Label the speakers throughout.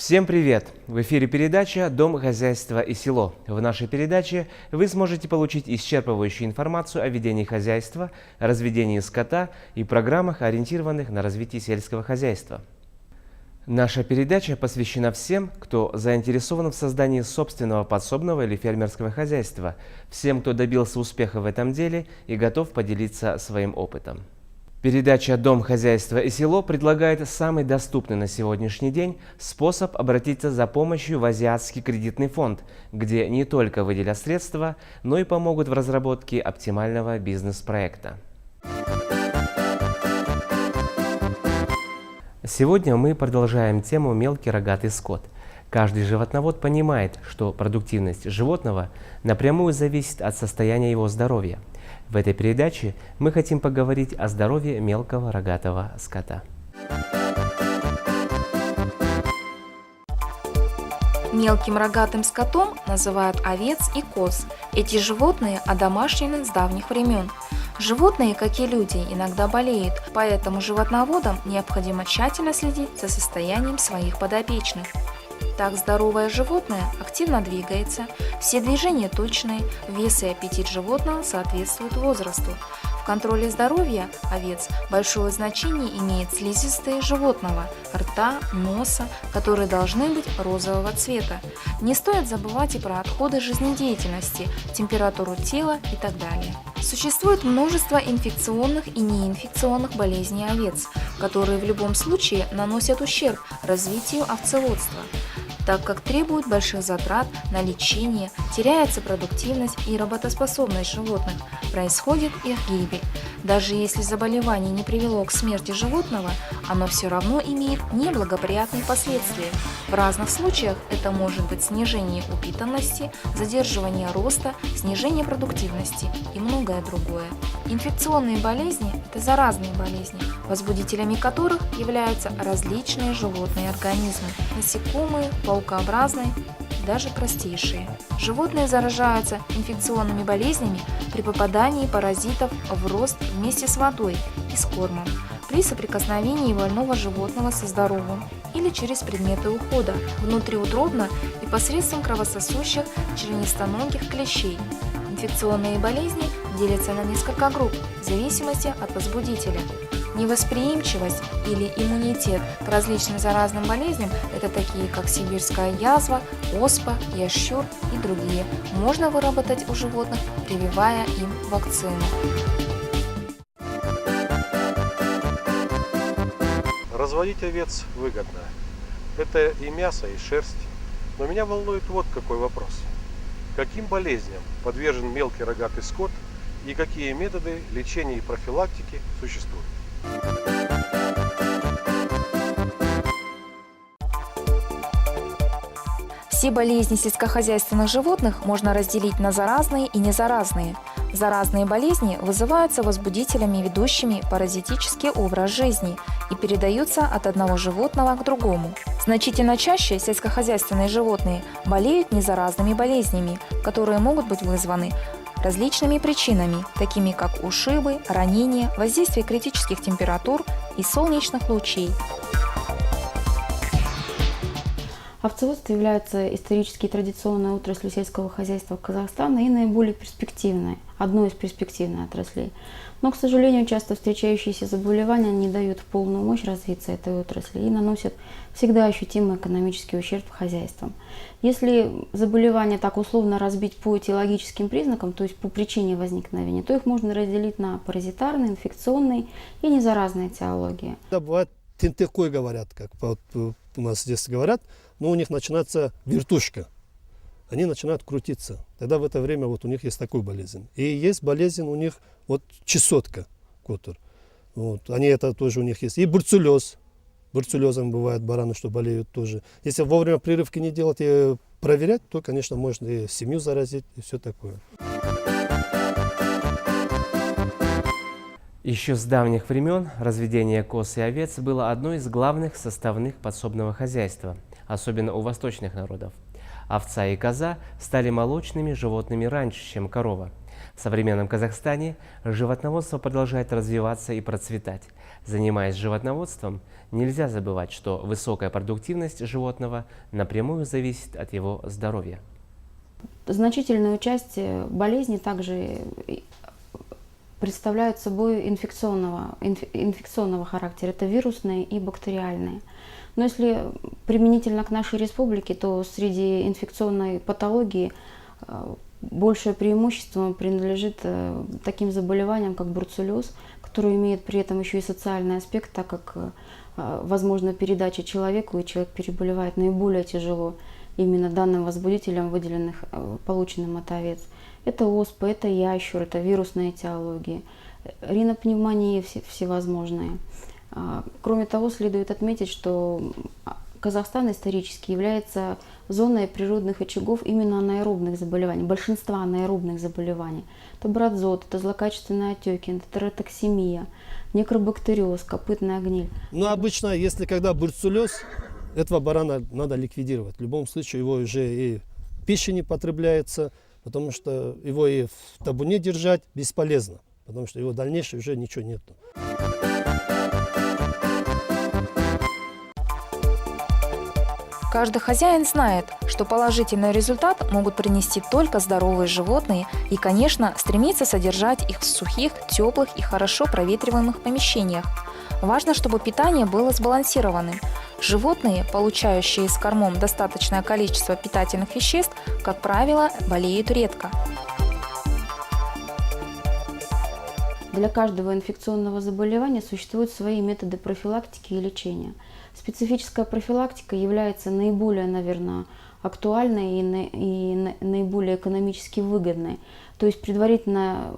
Speaker 1: Всем привет! В эфире передача «Дом, хозяйство и село». В нашей передаче вы сможете получить исчерпывающую информацию о ведении хозяйства, разведении скота и программах, ориентированных на развитие сельского хозяйства. Наша передача посвящена всем, кто заинтересован в создании собственного подсобного или фермерского хозяйства, всем, кто добился успеха в этом деле и готов поделиться своим опытом. Передача «Дом, хозяйство и село» предлагает самый доступный на сегодняшний день способ обратиться за помощью в Азиатский кредитный фонд, где не только выделят средства, но и помогут в разработке оптимального бизнес-проекта. Сегодня мы продолжаем тему «Мелкий рогатый скот». Каждый животновод понимает, что продуктивность животного напрямую зависит от состояния его здоровья. В этой передаче мы хотим поговорить о здоровье мелкого рогатого скота.
Speaker 2: Мелким рогатым скотом называют овец и коз. Эти животные одомашнены с давних времен. Животные, как и люди, иногда болеют, поэтому животноводам необходимо тщательно следить за состоянием своих подопечных. Так здоровое животное активно двигается, все движения точные, вес и аппетит животного соответствуют возрасту. В контроле здоровья овец большое значение имеет слизистые животного, рта, носа, которые должны быть розового цвета. Не стоит забывать и про отходы жизнедеятельности, температуру тела и так далее. Существует множество инфекционных и неинфекционных болезней овец, которые в любом случае наносят ущерб развитию овцеводства, так как требуют больших затрат на лечение, теряется продуктивность и работоспособность животных, происходит их гибель. Даже если заболевание не привело к смерти животного, оно все равно имеет неблагоприятные последствия. В разных случаях это может быть снижение упитанности, задерживание роста, снижение продуктивности и многое другое. Инфекционные болезни – это заразные болезни, возбудителями которых являются различные животные организмы – насекомые, паукообразные, даже простейшие. Животные заражаются инфекционными болезнями при попадании паразитов в рост вместе с водой и с кормом, при соприкосновении больного животного со здоровым или через предметы ухода, внутриутробно и посредством кровососущих членистоногих клещей. Инфекционные болезни делятся на несколько групп в зависимости от возбудителя. Невосприимчивость или иммунитет к различным заразным болезням – это такие как сибирская язва, оспа, ящур и другие. Можно выработать у животных, прививая им вакцину.
Speaker 3: Разводить овец выгодно. Это и мясо, и шерсть. Но меня волнует вот какой вопрос. Каким болезням подвержен мелкий рогатый скот и какие методы лечения и профилактики существуют?
Speaker 2: Все болезни сельскохозяйственных животных можно разделить на заразные и незаразные. Заразные болезни вызываются возбудителями, ведущими паразитический образ жизни и передаются от одного животного к другому. Значительно чаще сельскохозяйственные животные болеют незаразными болезнями, которые могут быть вызваны различными причинами, такими как ушибы, ранения, воздействие критических температур и солнечных лучей.
Speaker 4: Овцеводство является исторически традиционной отраслью сельского хозяйства Казахстана и наиболее перспективной, одной из перспективных отраслей. Но, к сожалению, часто встречающиеся заболевания не дают в полную мощь развиться этой отрасли и наносят всегда ощутимый экономический ущерб хозяйствам. Если заболевания так условно разбить по этиологическим признакам, то есть по причине возникновения, то их можно разделить на паразитарные, инфекционные и незаразные этиологии.
Speaker 5: Да, бывает тентекой говорят, как вот у нас здесь говорят, но у них начинается вертушка. Они начинают крутиться. Тогда в это время вот у них есть такая болезнь. И есть болезнь у них вот чесотка, котор. Вот. Они это тоже у них есть. И бруцеллез. Бруцеллезом бывает бараны, что болеют тоже. Если вовремя прививки не делать и проверять, то, конечно, можно и семью заразить, и все такое.
Speaker 1: Еще с давних времен разведение коз и овец было одной из главных составных подсобного хозяйства, особенно у восточных народов. Овца и коза стали молочными животными раньше, чем корова. В современном Казахстане животноводство продолжает развиваться и процветать. Занимаясь животноводством, нельзя забывать, что высокая продуктивность животного напрямую зависит от его здоровья.
Speaker 4: Значительную часть болезней также представляют собой инфекционного характера. Это вирусные и бактериальные. Но если применительно к нашей республике, то среди инфекционной патологии большее преимущество принадлежит таким заболеваниям, как бруцеллез, который имеет при этом еще и социальный аспект, так как возможна передача человеку, и человек переболевает наиболее тяжело именно данным возбудителем, выделенных, полученным от овец. Это оспа, это ящур, это вирусные этиологии, ринопневмонии всевозможные. Кроме того, следует отметить, что Казахстан исторически является зоной природных очагов именно анаэробных заболеваний, большинства анаэробных заболеваний. Это брадзот, это злокачественные отеки, это тератоксемия, некробактериоз, копытная гниль.
Speaker 5: Но обычно, если когда бруцеллез, этого барана надо ликвидировать. В любом случае его уже и в пище не потребляется, потому что его и в табуне держать бесполезно, потому что его дальнейшего уже ничего нету.
Speaker 2: Каждый хозяин знает, что положительный результат могут принести только здоровые животные и, конечно, стремится содержать их в сухих, теплых и хорошо проветриваемых помещениях. Важно, чтобы питание было сбалансированным. Животные, получающие с кормом достаточное количество питательных веществ, как правило, болеют редко.
Speaker 4: Для каждого инфекционного заболевания существуют свои методы профилактики и лечения. Специфическая профилактика является наиболее, наверное, актуальной и наиболее экономически выгодной. То есть предварительно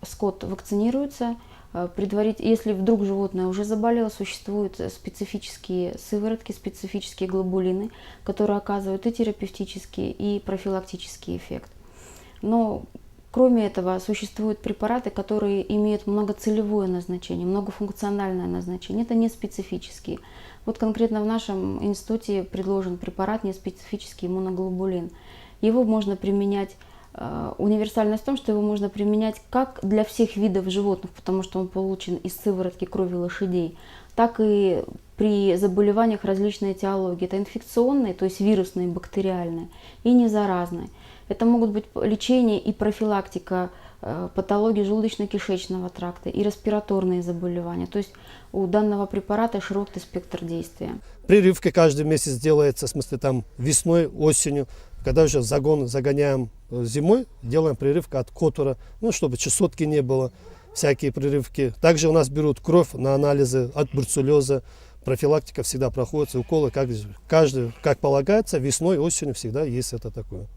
Speaker 4: скот вакцинируется, если вдруг животное уже заболело, существуют специфические сыворотки, специфические глобулины, которые оказывают и терапевтический, и профилактический эффект. Но кроме этого, существуют препараты, которые имеют многоцелевое назначение, многофункциональное назначение. Это не специфические. Вот конкретно в нашем институте предложен препарат неспецифический иммуноглобулин. Его можно применять, универсальность в том, что его можно применять как для всех видов животных, потому что он получен из сыворотки крови лошадей, так и при заболеваниях различной этиологии. Это инфекционные, то есть вирусные, бактериальные, и незаразные. Это могут быть лечение и профилактика патологии желудочно-кишечного тракта и респираторные заболевания. То есть у данного препарата широкий спектр действия.
Speaker 5: Прививка каждый месяц делается, в смысле там весной, осенью. Когда уже загоняем зимой, делаем прививку от котора, ну, чтобы чесотки не было, всякие прививки. Также у нас берут кровь на анализы от бруцеллеза. Профилактика всегда проходит, уколы как полагается, весной, осенью всегда есть это такое.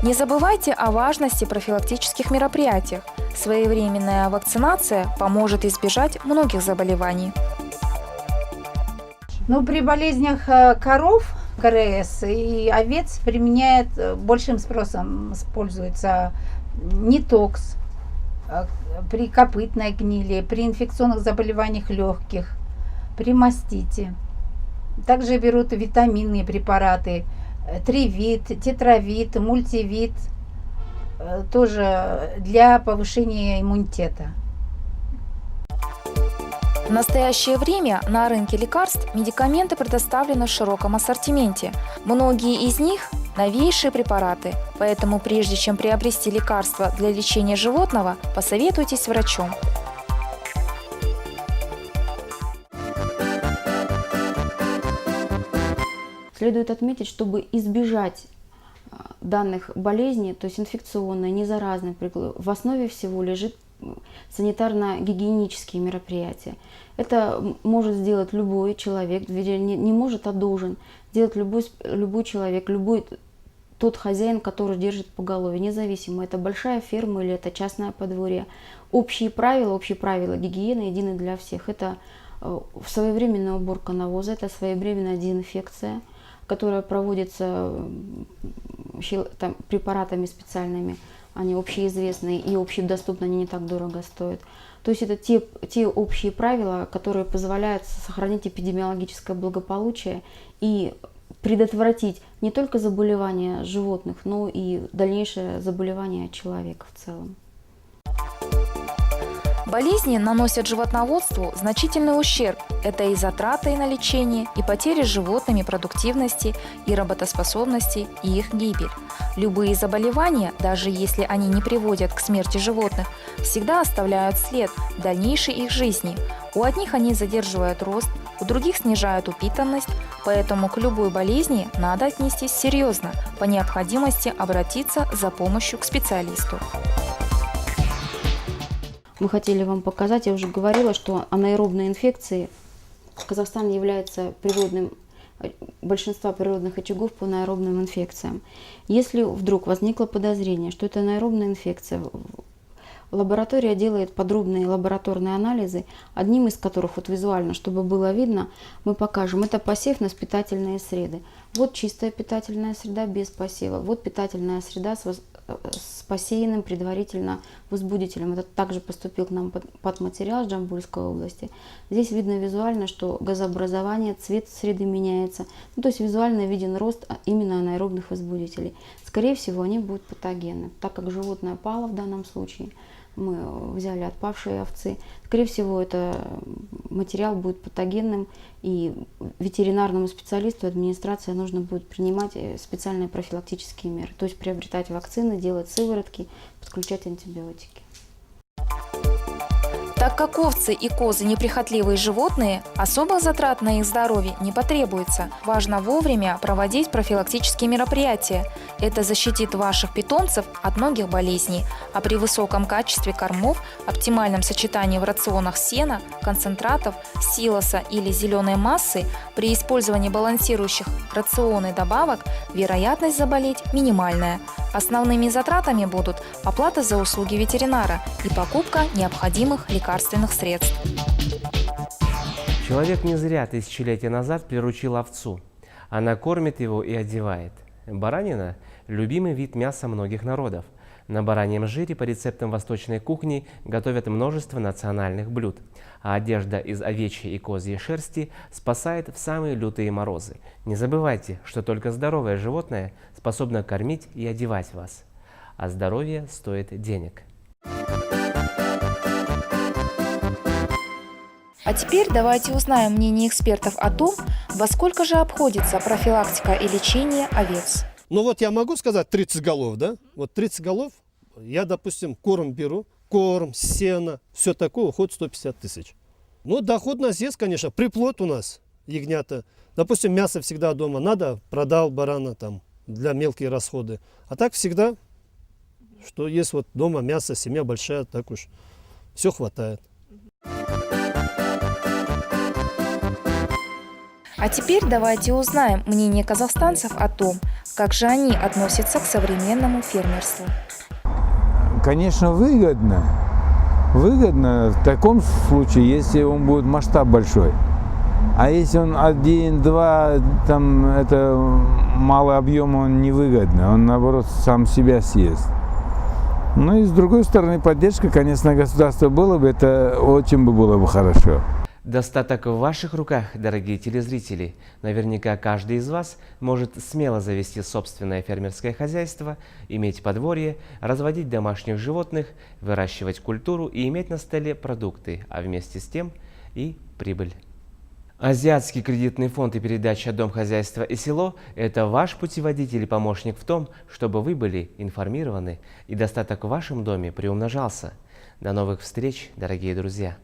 Speaker 2: Не забывайте о важности профилактических мероприятий. Своевременная вакцинация поможет избежать многих заболеваний.
Speaker 6: Но при болезнях коров, КРС и овец применяет большим спросом, используется нитокс при копытной гнили, при инфекционных заболеваниях легких, при мастите. Также берут витаминные препараты, тривит, тетравит, мультивит, тоже для повышения иммунитета.
Speaker 2: В настоящее время на рынке лекарств медикаменты предоставлены в широком ассортименте. Многие из них – новейшие препараты, поэтому прежде чем приобрести лекарства для лечения животного, посоветуйтесь с врачом.
Speaker 4: Следует отметить, чтобы избежать данных болезней, то есть инфекционной, незаразной, в основе всего лежит санитарно-гигиенические мероприятия. Это может сделать любой человек, не может, а должен делать любой человек, любой тот хозяин, который держит поголовье, независимо, это большая ферма или это частное подворье. Общие правила гигиены едины для всех. Это своевременная уборка навоза, это своевременная дезинфекция, которая проводится препаратами специальными, они общеизвестные и общедоступны, они не так дорого стоят. То есть это те общие правила, которые позволяют сохранить эпидемиологическое благополучие и предотвратить не только заболевания животных, но и дальнейшее заболевание человека в целом.
Speaker 2: Болезни наносят животноводству значительный ущерб. Это и затраты на лечение, и потери животными продуктивности, и работоспособности, и их гибель. Любые заболевания, даже если они не приводят к смерти животных, всегда оставляют след в дальнейшей их жизни. У одних они задерживают рост, у других снижают упитанность, поэтому к любой болезни надо отнестись серьезно, по необходимости обратиться за помощью к специалисту.
Speaker 4: Мы хотели вам показать, я уже говорила, что анаэробные инфекции Казахстан является большинства природных очагов по анаэробным инфекциям. Если вдруг возникло подозрение, что это анаэробная инфекция, лаборатория делает подробные лабораторные анализы, одним из которых вот визуально, чтобы было видно, мы покажем. Это посев на питательные среды. Вот чистая питательная среда без посева. Вот питательная среда с посеянным предварительно возбудителем. Это также поступил к нам подматериал с Джамбульской области. Здесь видно визуально, что газообразование, цвет среды меняется. Ну, то есть визуально виден рост именно анаэробных возбудителей. Скорее всего, они будут патогенны, так как животное пало в данном случае. Мы взяли отпавшие овцы. Скорее всего, это материал будет патогенным, и ветеринарному специалисту, администрации нужно будет принимать специальные профилактические меры, то есть приобретать вакцины, делать сыворотки, подключать антибиотики.
Speaker 2: Так как овцы и козы неприхотливые животные, особых затрат на их здоровье не потребуется. Важно вовремя проводить профилактические мероприятия. Это защитит ваших питомцев от многих болезней. А при высоком качестве кормов, оптимальном сочетании в рационах сена, концентратов, силоса или зеленой массы, при использовании балансирующих рацион и добавок, вероятность заболеть минимальная. Основными затратами будут оплата за услуги ветеринара и покупка необходимых лекарственных средств.
Speaker 1: Человек не зря тысячелетия назад приручил овцу. Она кормит его и одевает. Баранина – любимый вид мяса многих народов. На бараньем жире по рецептам восточной кухни готовят множество национальных блюд. А одежда из овечьей и козьей шерсти спасает в самые лютые морозы. Не забывайте, что только здоровое животное способно кормить и одевать вас. А здоровье стоит денег.
Speaker 2: А теперь давайте узнаем мнение экспертов о том, во сколько же обходится профилактика и лечение овец.
Speaker 5: Ну вот я могу сказать 30 голов, да? Вот 30 голов, я, допустим, корм беру, корм, сено, все такое, уходит 150 тысяч. Ну, доходность есть, конечно, приплод у нас, ягнята. Допустим, мясо всегда дома надо, продал барана там для мелкие расходы. А так всегда, что есть вот дома мясо, семья большая, так уж все хватает.
Speaker 2: А теперь давайте узнаем мнение казахстанцев о том, как же они относятся к современному фермерству.
Speaker 7: Конечно, выгодно. Выгодно в таком случае, если он будет масштаб большой. А если он 1-2, там это малый объем, он невыгодно. Он, наоборот, сам себя съест. Ну и с другой стороны, поддержка, конечно, государства было бы, это очень было бы хорошо.
Speaker 1: Достаток в ваших руках, дорогие телезрители. Наверняка каждый из вас может смело завести собственное фермерское хозяйство, иметь подворье, разводить домашних животных, выращивать культуру и иметь на столе продукты, а вместе с тем и прибыль. Азиатский кредитный фонд и передача «Дом, хозяйство и село» – это ваш путеводитель и помощник в том, чтобы вы были информированы и достаток в вашем доме приумножался. До новых встреч, дорогие друзья!